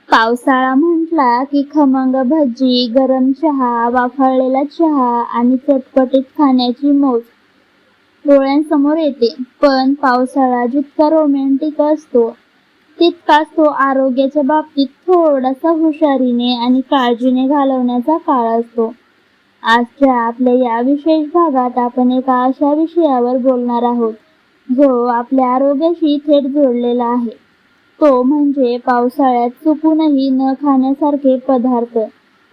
पावसाळा म्हटला की खमंग भजी, गरम चहा, वाफाळलेला चहा आणि चटपटीत खाण्याची मौज डोळ्यांसमोर येते. पण पावसाळा जितका रोमॅन्टिक असतो तितकाच तो आरोग्याच्या बाबतीत थोडासा हुशारीने आणि काळजीने घालवण्याचा काळ असतो. आजच्या आपल्या या विशेष भागात आपण एका अशा विषयावर बोलणार आहोत जो आपल्या आरोग्याशी थेट जोडलेला आहे. तो म्हणजे पावसाळ्यात चुकूनही न खाण्यासारखे पदार्थ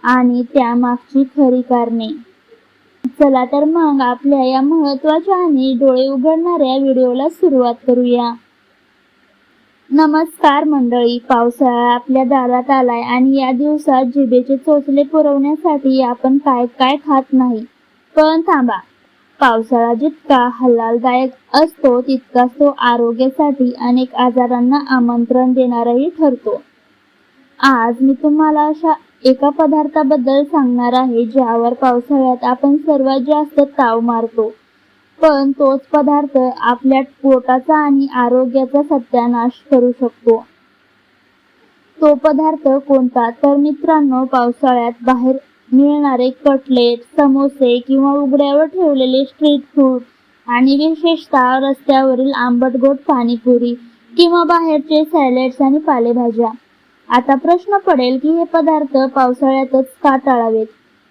आणि त्यामागची खरी कारणे. चला तर मग आपल्या या महत्त्वाच्या आणि डोळे उघडणाऱ्या व्हिडिओला सुरुवात करूया. नमस्कार मंडळी, पावसाळा आपल्या दारात आलाय आणि या दिवसात जिभेचे चोचले पुरवण्यासाठी आपण काय काय खात नाही. पण थांबा, पावसाळा जितका आल्हाददायक असतो तितकाच तो आरोग्यासाठी अनेक आजारांना आमंत्रण देणाराही ठरतो. आज मी तुम्हाला अशा एका पदार्थाबद्दल सांगणार आहे ज्यावर पावसाळ्यात आपण सर्वात जास्त ताव मारतो, पण तोच पदार्थ आपल्या पोटाचा आणि आरोग्याचा सत्यानाश करू शकतो. तो पदार्थ कोणता? तर मित्रांनो, पावसाळ्यात बाहेर मिळणारे कटलेट, समोसे किंवा उघड्यावर ठेवलेले स्ट्रीट फूड आणि विशेषतः रस्त्यावरील आंबट-गोड पाणीपुरी किंवा बाहेरचे सॅलड्स आणि पालेभाज्या. आता प्रश्न पडेल की हे पदार्थ पावसाळ्यातच का टाळावेत?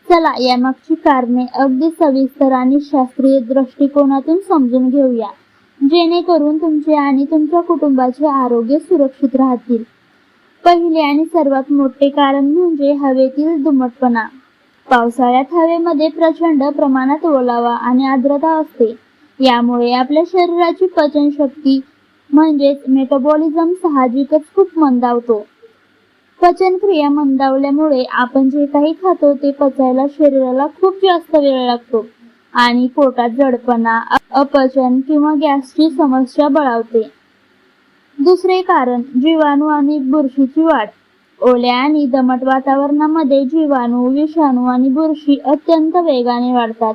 चला यामागची कारणे अगदी सविस्तर आणि शास्त्रीय दृष्टिकोनातून समजून घेऊया, जेणेकरून तुमचे आणि तुमच्या कुटुंबाचे आरोग्य सुरक्षित राहतील. पहिले आणि सर्वात मोठे कारण म्हणजे हवेतील दमटपणा. पावसाळ्यात हवेमध्ये प्रचंड प्रमाणात ओलावा आणि आर्द्रता असते. यामुळे आपल्या शरीराची पचनशक्ती म्हणजेच मेटाबॉलिझम साहजिकच खूप मंदावतो. पचनक्रिया मंदावल्यामुळे आपण जे काही खातो ते पचायला शरीराला खूप जास्त वेळ लागतो आणि पोटात जडपणा, अपचन किंवा गॅसची समस्या बळावते. दुसरे कारण जीवाणू आणि बुरशीची वाढ. ओल्या आणि दमट वातावरणामध्ये जीवाणू, विषाणू आणि बुरशी अत्यंत वेगाने वाढतात.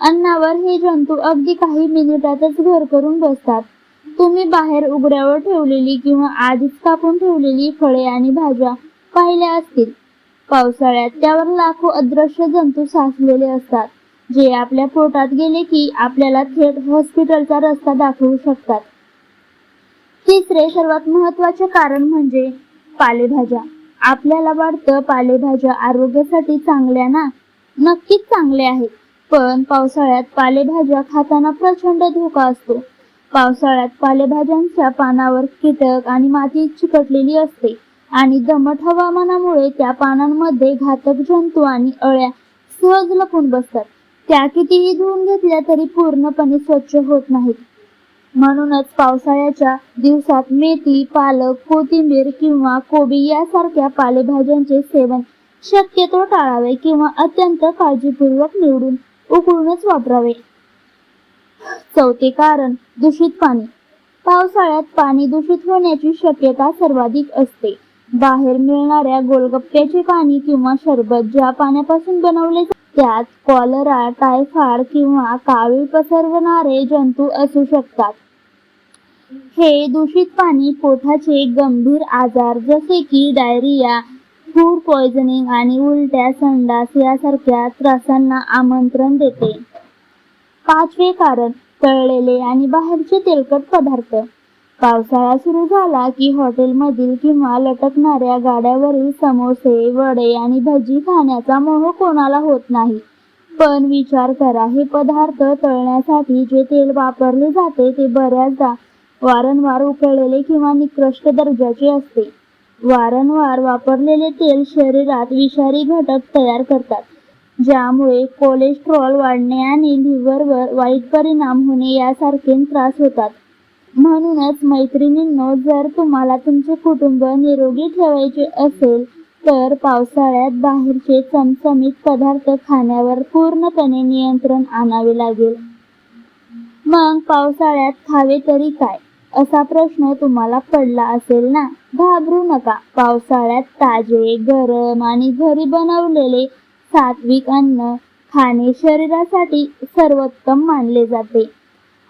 अन्नावर हे जंतू अगदी काही मिनिटातच घर करून बसतात. तुम्ही बाहेर उघड्यावर ठेवलेली किंवा आधीच कापून ठेवलेली फळे आणि भाज्या पाहिल्या असतील. पावसाळ्यात त्यावर लाखो अदृश्य जंतू साचलेले असतात, जे आपल्या पोटात गेले की आपल्याला थेट हॉस्पिटलचा रस्ता दाखवू शकतात. तिसरे सर्वात महत्त्वाचे कारण म्हणजे पालेभाज्या. आपल्याला वाटतं पालेभाज्या आरोग्यासाठी चांगल्या ना? नक्कीच चांगल्या आहेत, पण पावसाळ्यात पालेभाज्या खाताना प्रचंड धोका असतो. पावसाळ्यात पालेभाज्यांच्या पानावर कीटक आणि माती चिकटलेली असते आणि दमट हवामानामुळे त्या पानांमध्ये घातक जंतू आणि अळ्या सहज लपून बसतात. त्या कितीही धुवून घेतल्या तरी पूर्णपणे स्वच्छ होत नाहीत. म्हणूनच पावसाळ्याच्या दिवसात मेथी, पालक, कोथिंबीर किंवा कोबी यासारख्या पालेभाज्यांचे सेवन शक्यतो टाळावे किंवा अत्यंत काळजीपूर्वक निवडून उकळूनच वापरावे. चौथे कारण दूषित पाणी. पावसाळ्यात पाणी दूषित होण्याची शक्यता सर्वाधिक असते. बाहेर मिळणाऱ्या गोलगप्प्याचे पाणी किंवा सरबत ज्या पाण्यापासून बनवले जाते त्यात कॉलरा, टायफॉइड किंवा कावीळ पसरवणारे जंतू असू शकतात. हे दूषित पाणी पोटाचे गंभीर आजार जसे की डायरिया, फूड पॉयझनिंग आणि उलट्या, संडास यासारख्या त्रासांना आमंत्रण देते. पाचवे कारण तळलेले आणि बाहेरचे तेलकट पदार्थ. पावसाळा सुरू झाला की हॉटेलमधील किंवा लटकणाऱ्या गाड्यावरील समोसे, वडे आणि भजी खाण्याचा मोह कोणाला होत नाही. पण विचार करा, हे पदार्थ तळण्यासाठी जे तेल वापरले जाते ते बऱ्याचदा वारंवार उकळलेले किंवा निकृष्ट दर्जाचे असते. वारंवार वापरलेले तेल शरीरात विषारी घटक तयार करतात, ज्यामुळे कोलेस्टेरॉल वाढणे आणि लिव्हरवर वाईट परिणाम होणे यासारखे त्रास होतात. म्हणूनच मैत्रिणींनो, जर तुम्हाला तुमचे कुटुंब निरोगी ठेवायचे असेल तर पावसाळ्यात बाहेरचे चमचमीत पदार्थ खाण्यावर पूर्णपणे नियंत्रण आणावे लागेल. मग पावसाळ्यात खावे तरी काय, असा प्रश्न तुम्हाला पडला असेल ना? घाबरू नका. पावसाळ्यात ताजे, गरम आणि घरी बनवलेले सात्विक अन्न खाणे शरीरासाठी सर्वोत्तम मानले जाते.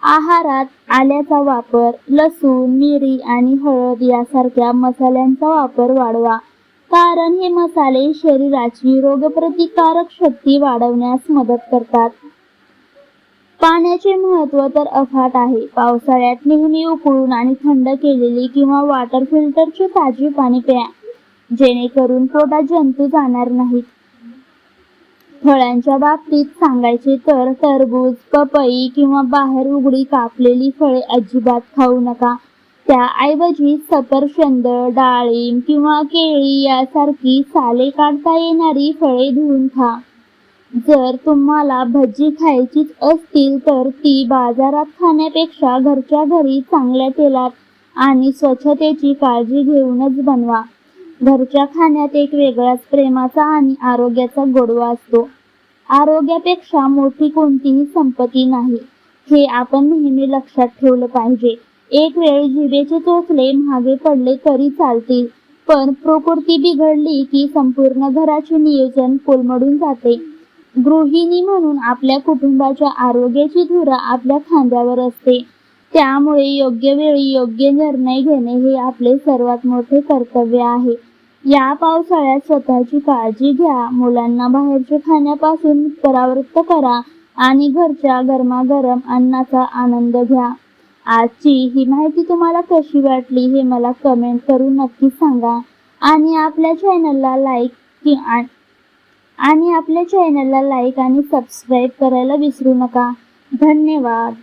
आहारात आल्याचा वापर, लसूण, मिरी आणि हळद यासारख्या मसाल्यांचा वापर वाढवा. कारण हे मसाले शरीराची रोगप्रतिकारक शक्ती वाढवण्यास मदत करतात. पाण्याचे महत्त्व तर अफाट आहे. पावसाळ्यात नेहमी उकळून आणि थंड केलेली किंवा वॉटर फिल्टरचे ताजे पाणी प्या, जेणेकरून पोटात जंतू जाणार नाहीत. फळांच्या बाबतीत सांगायचे तर टरबूज, पपई किंवा बाहेर उघडी कापलेली फळे अजिबात खाऊ नका. त्याऐवजी सफरचंद, डाळिंब किंवा केळी यासारखी साले काढता येणारी फळे धुवून खा. जर तुम्हाला भजी खायचीच असतील तर ती बाजारात खाण्यापेक्षा घरच्या घरी चांगल्या तेलात आणि स्वच्छतेची काळजी घेऊनच बनवा. घरच्या खाण्यात एक वेगळाच प्रेमाचा आणि आरोग्याचा गोडवा असतो. आरोग्यापेक्षा मोठी कोणतीही संपत्ती नाही, हे आपण नेहमी लक्षात ठेवलं पाहिजे. एक वेळ जिभेचे चोचले महागे पडले तरी चालतील, पण प्रकृती बिघडली की संपूर्ण घराचे नियोजन कोलमडून जाते. गृहिणी म्हणून आपल्या कुटुंबाच्या आरोग्याची धुरा आपल्या खांद्यावर असते. त्यामुळे योग्य वेळी योग्य निर्णय घेणे हे आपले सर्वात मोठे कर्तव्य आहे. या पावसाळ्यात स्वतःची काळजी घ्या, मुलांना बाहेरच्या खाण्यापासून परावृत्त करा आणि घरच्या गरमागरम अन्नाचा आनंद घ्या. आजची ही माहिती तुम्हाला कशी वाटली हे मला कमेंट करून नक्की सांगा आणि आपल्या चॅनलला लाईक आणि सबस्क्राईब करायला विसरू नका. धन्यवाद.